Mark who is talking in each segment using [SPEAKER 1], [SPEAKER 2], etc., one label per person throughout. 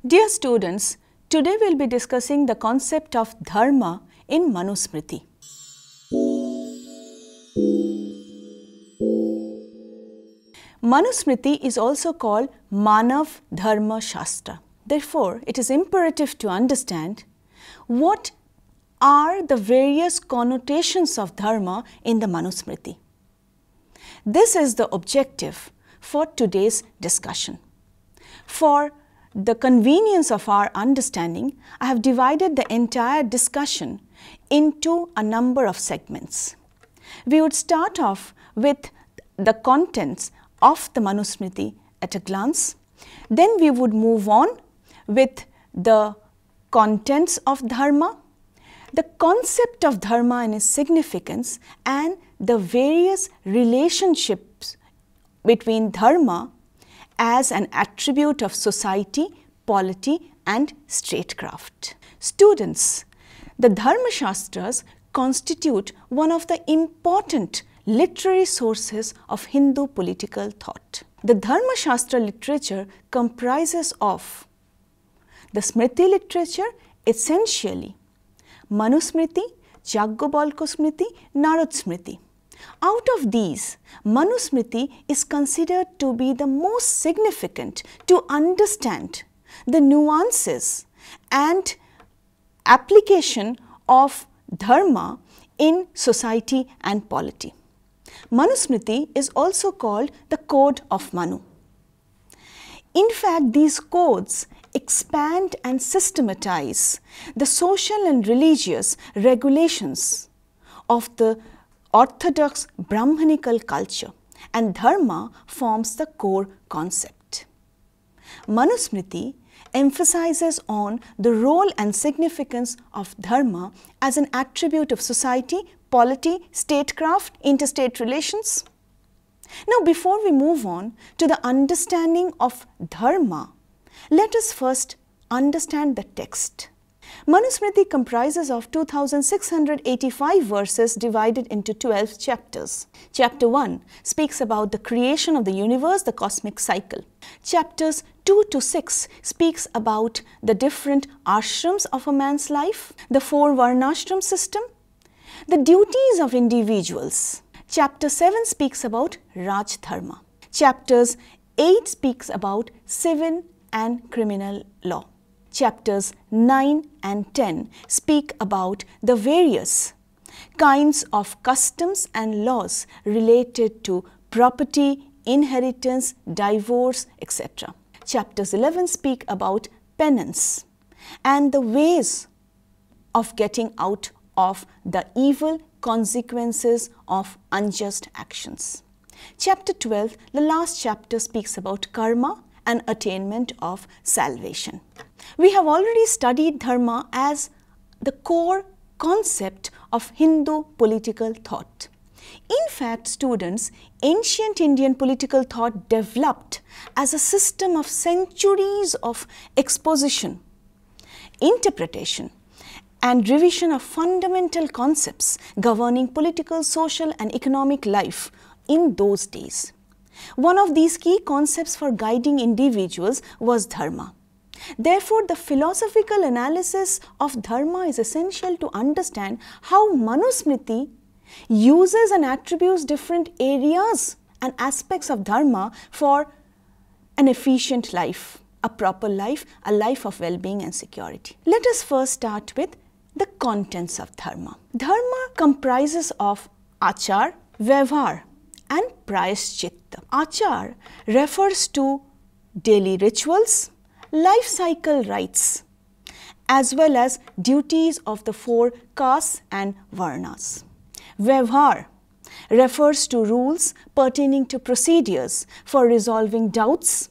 [SPEAKER 1] Dear students, today we will be discussing the concept of dharma in Manusmriti. Manusmriti is also called Manav Dharma Shastra. Therefore, it is imperative to understand what are the various connotations of dharma in the Manusmriti. This is the objective for today's discussion. For the convenience of our understanding, I have divided the entire discussion into a number of segments. We would start off with the contents of the Manusmriti at a glance. Then we would move on with the contents of dharma, the concept of dharma and its significance, and the various relationships between dharma as an attribute of society, polity and statecraft. Students, the Dharma Shastras constitute one of the important literary sources of Hindu political thought. The Dharma Shastra literature comprises of the Smriti literature, essentially Manusmriti, Yajnavalkya Smriti, Narad Smriti. Out of these, Manusmriti is considered to be the most significant to understand the nuances and application of dharma in society and polity. Manusmriti is also called the Code of Manu. In fact, these codes expand and systematize the social and religious regulations of the orthodox Brahmanical culture, and dharma forms the core concept. Manusmriti emphasizes on the role and significance of dharma as an attribute of society, polity, statecraft, interstate relations. Now, before we move on to the understanding of dharma, let us first understand the text. Manusmriti comprises of 2685 verses divided into 12 chapters. Chapter 1 speaks about the creation of the universe, the cosmic cycle. Chapters 2 to 6 speaks about the different ashrams of a man's life, the 4 varnashram system, the duties of individuals. Chapter 7 speaks about Raj Dharma. Chapters 8 speaks about civil and criminal law. Chapters 9 and 10 speak about the various kinds of customs and laws related to property, inheritance, divorce, etc. Chapters 11 speak about penance and the ways of getting out of the evil consequences of unjust actions. Chapter 12, the last chapter, speaks about karma and attainment of salvation. We have already studied dharma as the core concept of Hindu political thought. In fact, students, ancient Indian political thought developed as a system of centuries of exposition, interpretation, and revision of fundamental concepts governing political, social, and economic life in those days. One of these key concepts for guiding individuals was dharma. Therefore, the philosophical analysis of dharma is essential to understand how Manusmriti uses and attributes different areas and aspects of dharma for an efficient life, a proper life, a life of well-being and security. Let us first start with the contents of dharma. Dharma comprises of achar, vyavhar and prayaschitta. Achar refers to daily rituals, life cycle rites, as well as duties of the 4 castes and varnas. Vyavhar refers to rules pertaining to procedures for resolving doubts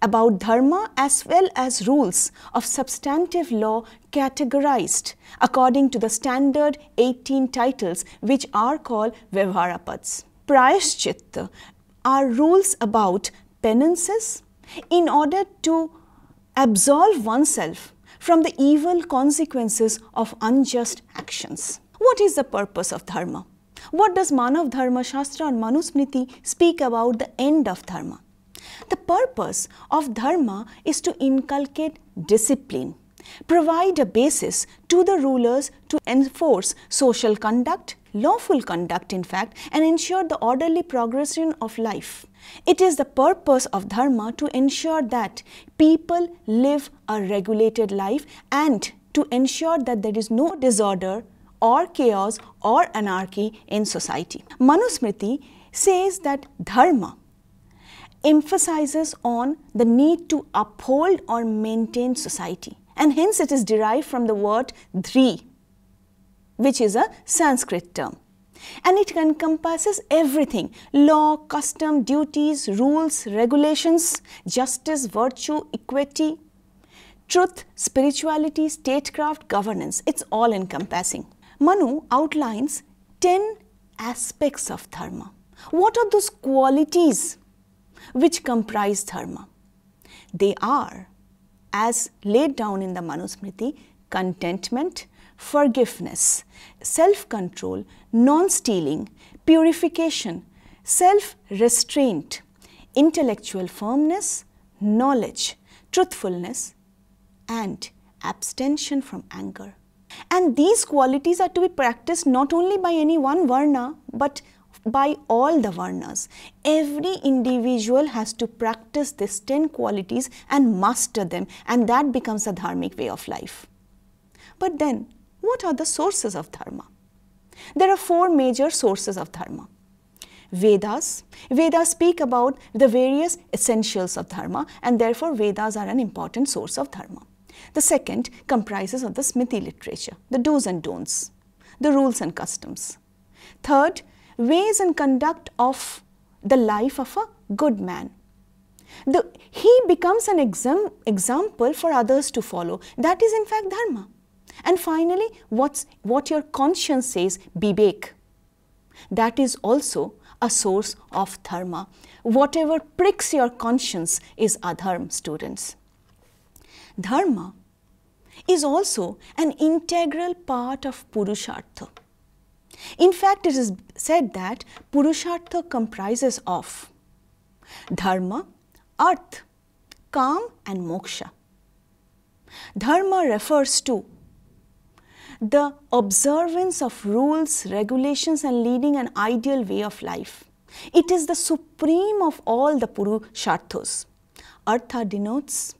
[SPEAKER 1] about dharma, as well as rules of substantive law categorized according to the standard 18 titles, which are called Vyavharapads. Prayaschitta are rules about penances in order to absolve oneself from the evil consequences of unjust actions. What is the purpose of dharma? What does Manav Dharma Shastra and Manusmriti speak about the end of dharma? The purpose of dharma is to inculcate discipline, provide a basis to the rulers to enforce social conduct, lawful conduct in fact, and ensure the orderly progression of life. It is the purpose of dharma to ensure that people live a regulated life and to ensure that there is no disorder or chaos or anarchy in society. Manusmriti says that dharma emphasizes on the need to uphold or maintain society, and hence it is derived from the word dhri, which is a Sanskrit term. And it encompasses everything: law, custom, duties, rules, regulations, justice, virtue, equity, truth, spirituality, statecraft, governance. It's all encompassing. Manu outlines 10 aspects of dharma. What are those qualities which comprise dharma? They are, as laid down in the Manusmriti, contentment, forgiveness, self-control, non-stealing, purification, self-restraint, intellectual firmness, knowledge, truthfulness, and abstention from anger. And these qualities are to be practiced not only by any one varna, but by all the varnas. Every individual has to practice these 10 qualities and master them, and that becomes a dharmic way of life. But then, what are the sources of dharma? There are 4 major sources of dharma. Vedas. Vedas speak about the various essentials of dharma, and therefore Vedas are an important source of dharma. The second comprises of the Smriti literature, the do's and don'ts, the rules and customs. Third, ways and conduct of the life of a good man. He becomes an example for others to follow. That is in fact dharma. And finally, what your conscience says, vivek. That is also a source of dharma. Whatever pricks your conscience is adharma, students. Dharma is also an integral part of Purushartha. In fact, it is said that Purushartha comprises of dharma, artha, kam and moksha. Dharma refers to the observance of rules, regulations and leading an ideal way of life. It is the supreme of all the Purusharthas. Artha denotes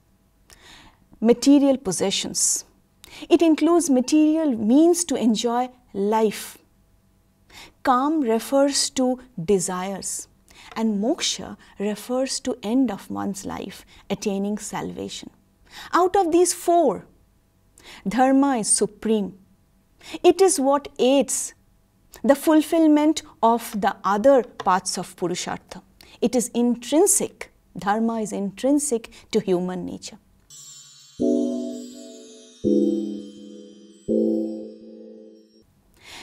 [SPEAKER 1] material possessions. It includes material means to enjoy life. Kam refers to desires, and moksha refers to end of one's life, attaining salvation. Out of these 4, dharma is supreme. It is what aids the fulfillment of the other parts of Purushartha. It is intrinsic. Dharma is intrinsic to human nature.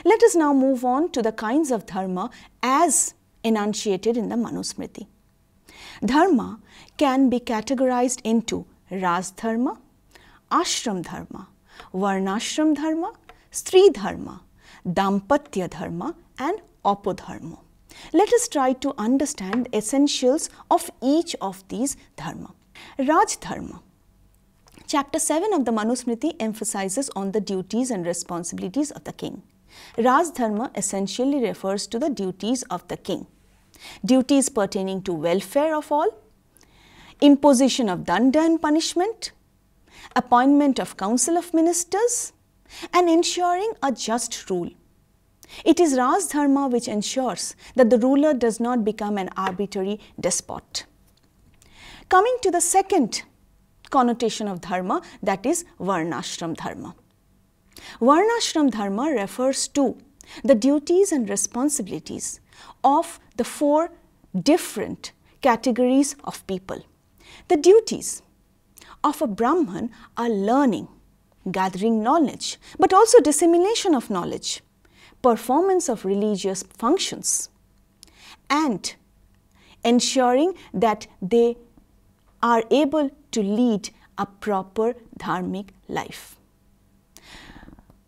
[SPEAKER 1] Let us now move on to the kinds of dharma as enunciated in the Manusmriti. Dharma can be categorized into Raj dharma, Ashram dharma, Varnashram dharma, Stri dharma, Dampatya dharma and Apodharma. Let us try to understand the essentials of each of these dharma. Raj dharma. Chapter 7 of the Manusmriti emphasizes on the duties and responsibilities of the king. Raj dharma essentially refers to the duties of the king. Duties pertaining to welfare of all, imposition of danda and punishment, appointment of council of ministers, and ensuring a just rule. It is Raj dharma which ensures that the ruler does not become an arbitrary despot. Coming to the second connotation of dharma, that is Varnashram dharma. Varnashram dharma refers to the duties and responsibilities of the 4 different categories of people. The duties of a Brahman are learning, gathering knowledge, but also dissemination of knowledge, performance of religious functions, and ensuring that they are able to lead a proper dharmic life.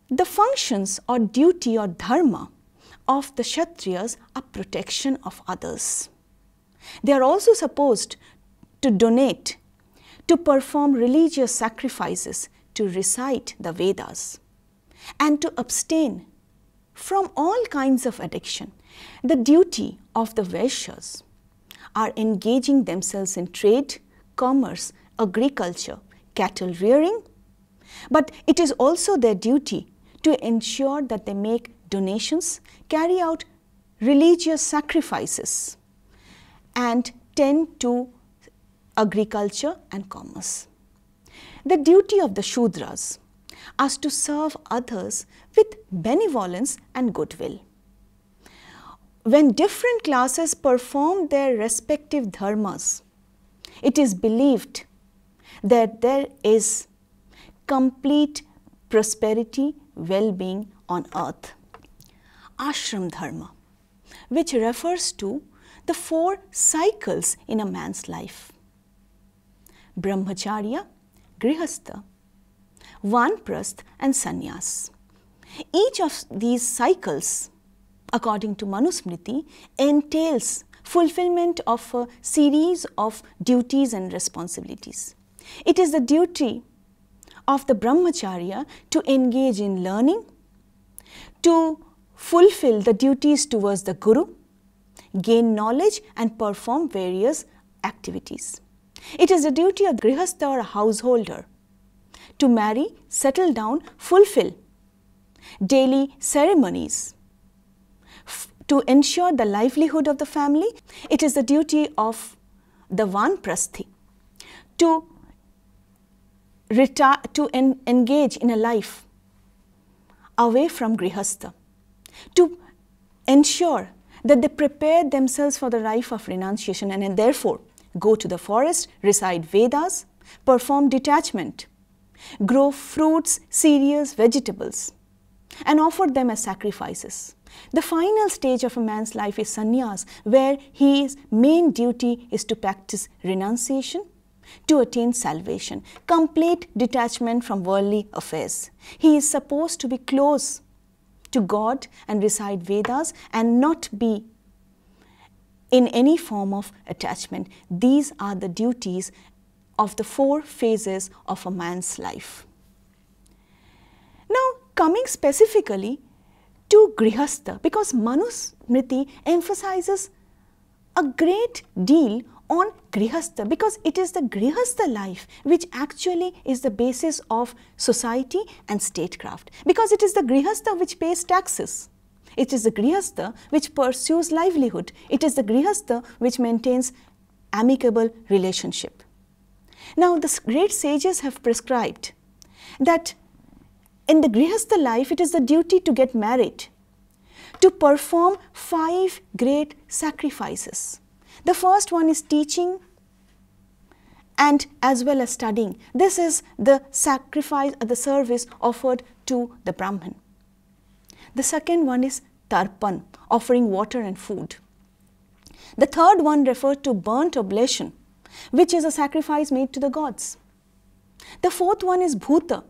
[SPEAKER 1] The functions or duty or dharma of the Kshatriyas are protection of others. They are also supposed to donate, to perform religious sacrifices, to recite the Vedas, and to abstain from all kinds of addiction. The duty of the Vaishyas are engaging themselves in trade, commerce, agriculture, cattle rearing, but it is also their duty to ensure that they make donations, carry out religious sacrifices, and tend to agriculture and commerce. The duty of the Shudras is to serve others with benevolence and goodwill. When different classes perform their respective dharmas, it is believed that there is complete prosperity, well-being on earth. Ashram dharma, which refers to the 4 cycles in a man's life: Brahmacharya, Grihastha, Vanprastha and Sannyas. Each of these cycles, according to Manusmriti, entails fulfillment of a series of duties and responsibilities. It is the duty of the Brahmacharya to engage in learning, to fulfill the duties towards the Guru, gain knowledge and perform various activities. It is the duty of Grihastha or a householder to marry, settle down, fulfill daily ceremonies, to ensure the livelihood of the family. It is the duty of the Vanprasthi to engage in a life away from Grihastha, to ensure that they prepare themselves for the life of renunciation and therefore go to the forest, recite Vedas, perform detachment, grow fruits, cereals, vegetables, and offer them as sacrifices. The final stage of a man's life is sannyas, where his main duty is to practice renunciation to attain salvation, complete detachment from worldly affairs. He is supposed to be close to God and recite Vedas and not be in any form of attachment. These are the duties of the 4 phases of a man's life. Now, coming specifically to Grihastha, because Manusmriti emphasizes a great deal on Grihastha, because it is the Grihastha life which actually is the basis of society and statecraft, because it is the Grihastha which pays taxes. It is the Grihastha which pursues livelihood. It is the Grihastha which maintains amicable relationship. Now, the great sages have prescribed that in the Grihastha life, it is the duty to get married, to perform 5 great sacrifices. The first one is teaching and as well as studying. This is the sacrifice, the service offered to the Brahman. The second one is tarpan, offering water and food. The third one refers to burnt oblation, which is a sacrifice made to the gods. The fourth one is bhuta,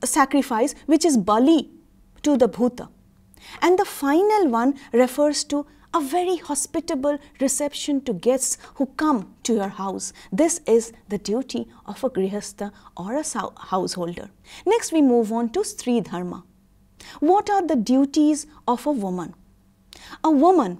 [SPEAKER 1] a sacrifice which is bali to the bhuta. And the final one refers to a very hospitable reception to guests who come to your house. This is the duty of a grihastha or a householder. Next, we move on to Stri Dharma. What are the duties of a woman? A woman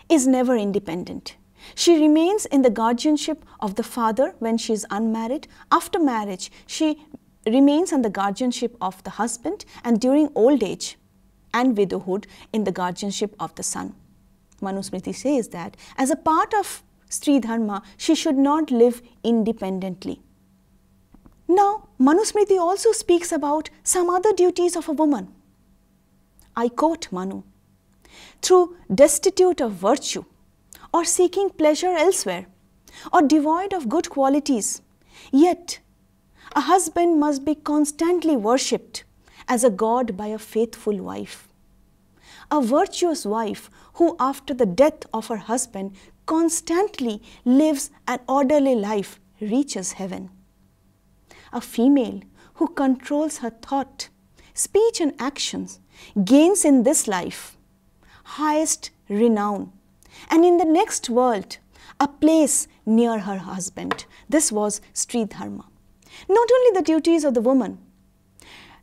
[SPEAKER 1] is never independent. She remains in the guardianship of the father when she is unmarried. After marriage, she remains in the guardianship of the husband, and during old age and widowhood in the guardianship of the son. Manusmriti says that as a part of Stri Dharma, she should not live independently. Now, Manusmriti also speaks about some other duties of a woman. I quote Manu, "Through destitute of virtue, or seeking pleasure elsewhere, or devoid of good qualities, yet a husband must be constantly worshipped as a god by a faithful wife. A virtuous wife who after the death of her husband constantly lives an orderly life reaches heaven. A female who controls her thought, speech and actions gains in this life highest renown, and in the next world a place near her husband. This was Stri Dharma. Not only the duties of the woman,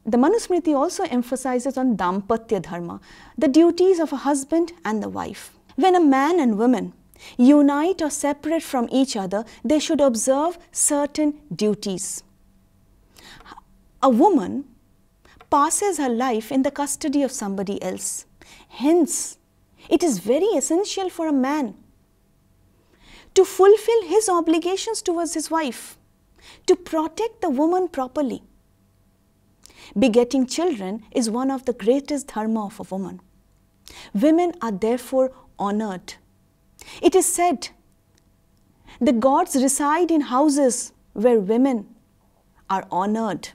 [SPEAKER 1] the Manusmriti also emphasizes on Dampatya Dharma, the duties of a husband and the wife. When a man and woman unite or separate from each other, they should observe certain duties. A woman passes her life in the custody of somebody else. Hence, it is very essential for a man to fulfill his obligations towards his wife, to protect the woman properly. Begetting children is one of the greatest dharma of a woman. Women are therefore honored. It is said, the gods reside in houses where women are honored.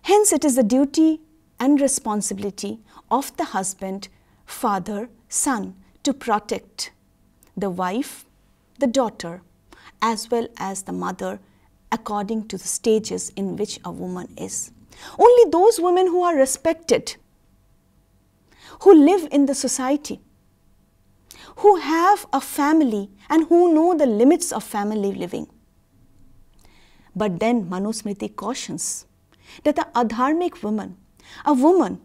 [SPEAKER 1] Hence, it is the duty and responsibility of the husband, father, son to protect the wife, the daughter, as well as the mother, according to the stages in which a woman is. Only those women who are respected, who live in the society, who have a family and who know the limits of family living. But then Manusmriti cautions that the adharmic woman, a woman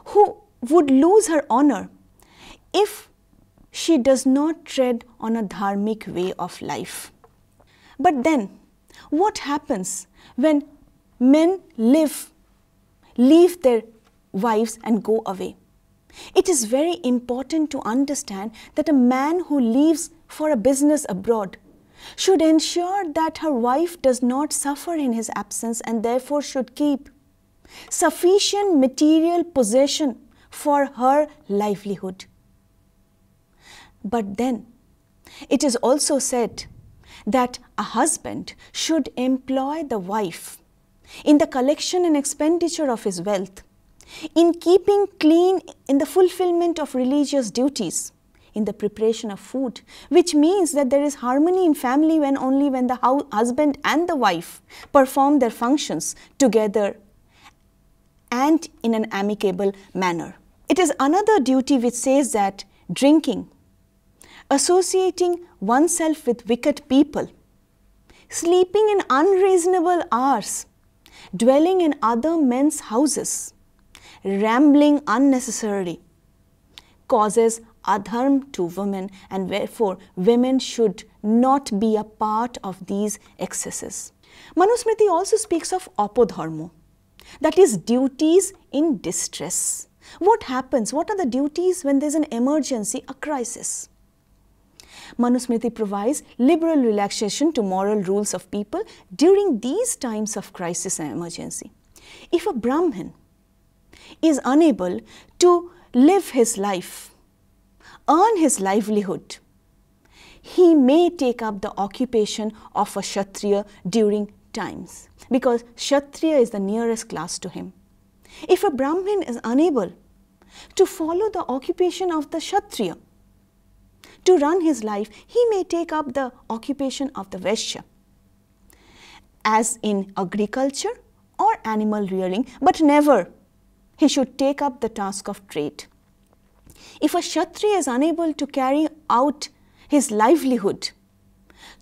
[SPEAKER 1] who would lose her honor if she does not tread on a dharmic way of life. But then, what happens when men leave their wives and go away? It is very important to understand that a man who leaves for a business abroad should ensure that her wife does not suffer in his absence and therefore should keep sufficient material possession for her livelihood. But then, it is also said that a husband should employ the wife in the collection and expenditure of his wealth, in keeping clean, in the fulfillment of religious duties, in the preparation of food, which means that there is harmony in family only when the husband and the wife perform their functions together and in an amicable manner. It is another duty which says that drinking, associating oneself with wicked people, sleeping in unreasonable hours, dwelling in other men's houses, rambling unnecessarily, causes adharma to women, and therefore women should not be a part of these excesses. Manusmriti also speaks of apodharma, that is duties in distress. What happens? What are the duties when there is an emergency, a crisis? Manusmriti provides liberal relaxation to moral rules of people during these times of crisis and emergency. If a Brahmin is unable to live his life, earn his livelihood, he may take up the occupation of a Kshatriya during times, because Kshatriya is the nearest class to him. If a Brahmin is unable to follow the occupation of the Kshatriya to run his life, he may take up the occupation of the Vaishya, as in agriculture or animal rearing, but never he should take up the task of trade. If a Kshatriya is unable to carry out his livelihood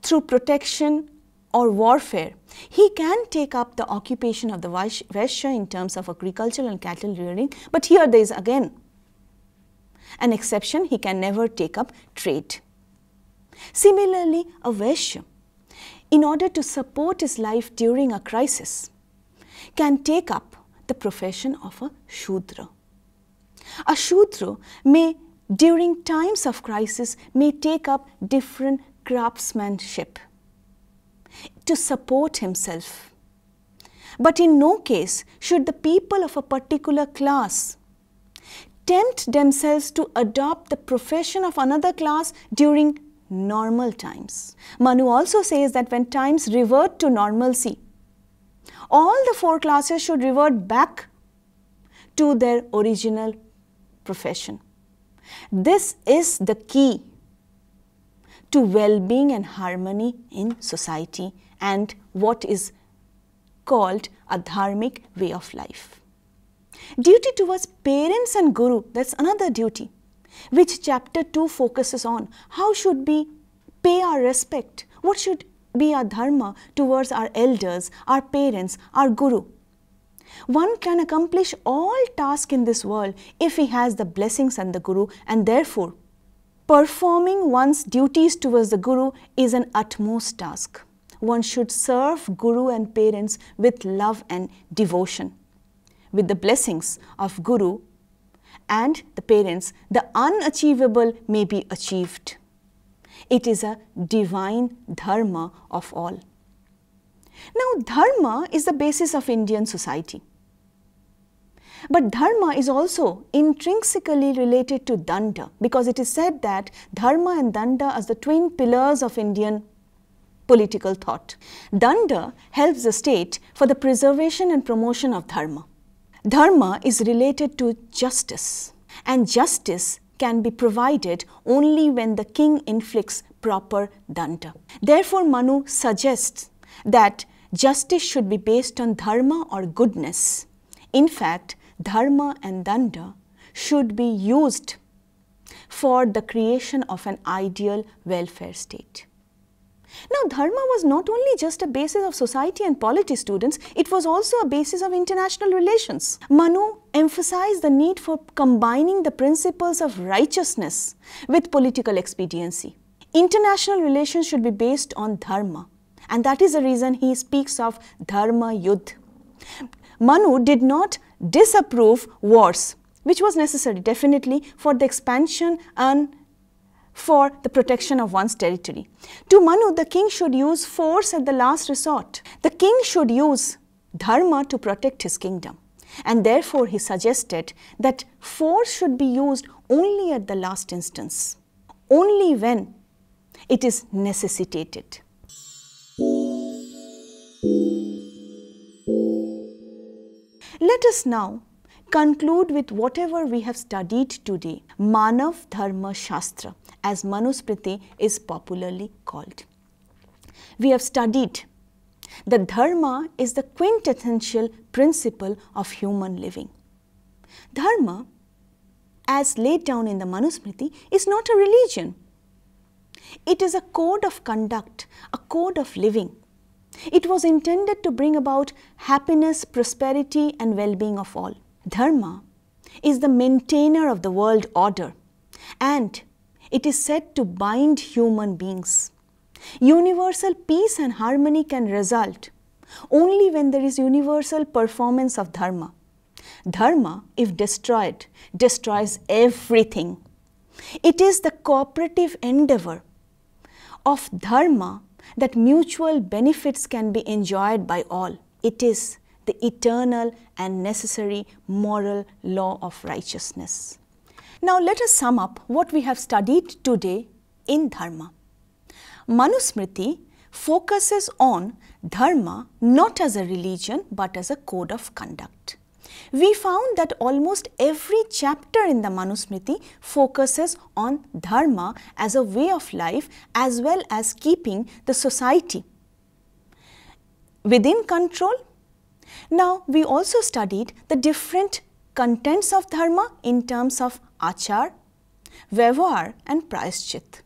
[SPEAKER 1] through protection or warfare, he can take up the occupation of the Vaishya in terms of agriculture and cattle rearing, but here there is again an exception, he can never take up trade. Similarly, a Vaishya, in order to support his life during a crisis, can take up the profession of a Shudra. A Shudra may, during times of crisis, may take up different craftsmanship to support himself. But in no case should the people of a particular class tempt themselves to adopt the profession of another class during normal times. Manu also says that when times revert to normalcy, all the four classes should revert back to their original profession. This is the key to well-being and harmony in society and what is called a dharmic way of life. Duty towards parents and guru, that's another duty. which chapter 2 focuses on. How should we pay our respect? What should be our dharma towards our elders, our parents, our guru? One can accomplish all tasks in this world if he has the blessings and the guru, and therefore performing one's duties towards the guru is an utmost task. One should serve guru and parents with love and devotion. With the blessings of guru and the parents, the unachievable may be achieved. It is a divine dharma of all. Now, dharma is the basis of Indian society. But dharma is also intrinsically related to danda, because it is said that dharma and danda are the twin pillars of Indian political thought. Danda helps the state for the preservation and promotion of dharma. Dharma is related to justice, and justice can be provided only when the king inflicts proper danda. Therefore, Manu suggests that justice should be based on dharma or goodness. In fact, dharma and danda should be used for the creation of an ideal welfare state. Now, dharma was not only just a basis of society and polity, students, it was also a basis of international relations. Manu emphasized the need for combining the principles of righteousness with political expediency. International relations should be based on dharma, and that is the reason he speaks of dharma yudh. Manu did not disapprove wars, which was necessary definitely for the expansion and for the protection of one's territory. To Manu, the king should use force at the last resort. The king should use dharma to protect his kingdom, and therefore he suggested that force should be used only at the last instance, only when it is necessitated. Let us now conclude with whatever we have studied today, Manav Dharma Shastra, as Manusmriti is popularly called. We have studied that dharma is the quintessential principle of human living. Dharma, as laid down in the Manusmriti, is not a religion. It is a code of conduct, a code of living. It was intended to bring about happiness, prosperity, and well-being of all. Dharma is the maintainer of the world order, and it is said to bind human beings. Universal peace and harmony can result only when there is universal performance of dharma. Dharma, if destroyed, destroys everything. It is the cooperative endeavor of dharma that mutual benefits can be enjoyed by all. It is the eternal and necessary moral law of righteousness. Now let us sum up what we have studied today in dharma. Manusmriti focuses on dharma not as a religion but as a code of conduct. We found that almost every chapter in the Manusmriti focuses on dharma as a way of life as well as keeping the society within control. Now, we also studied the different contents of dharma in terms of achar, vyavahar and prayaschit.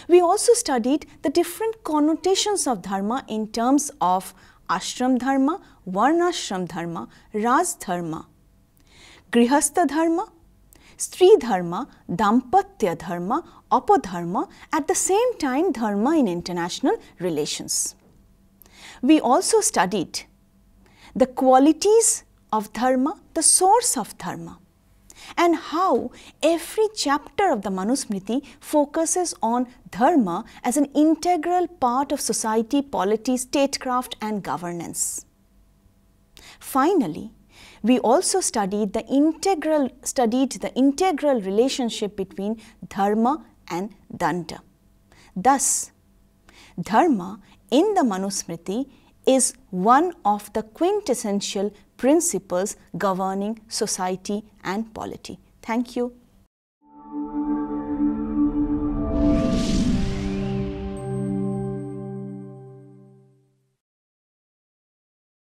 [SPEAKER 1] We also studied the different connotations of dharma in terms of ashram dharma, varnashram dharma, raj dharma, grihastha dharma, stri dharma, dampatya dharma, apadharma, at the same time dharma in international relations. We also studied the qualities of dharma, the source of dharma, and how every chapter of the Manusmriti focuses on dharma as an integral part of society, polity, statecraft and governance. Finally, we also studied the integral relationship between dharma and danda. Thus, dharma in the Manusmriti is one of the quintessential principles governing society and polity. Thank you.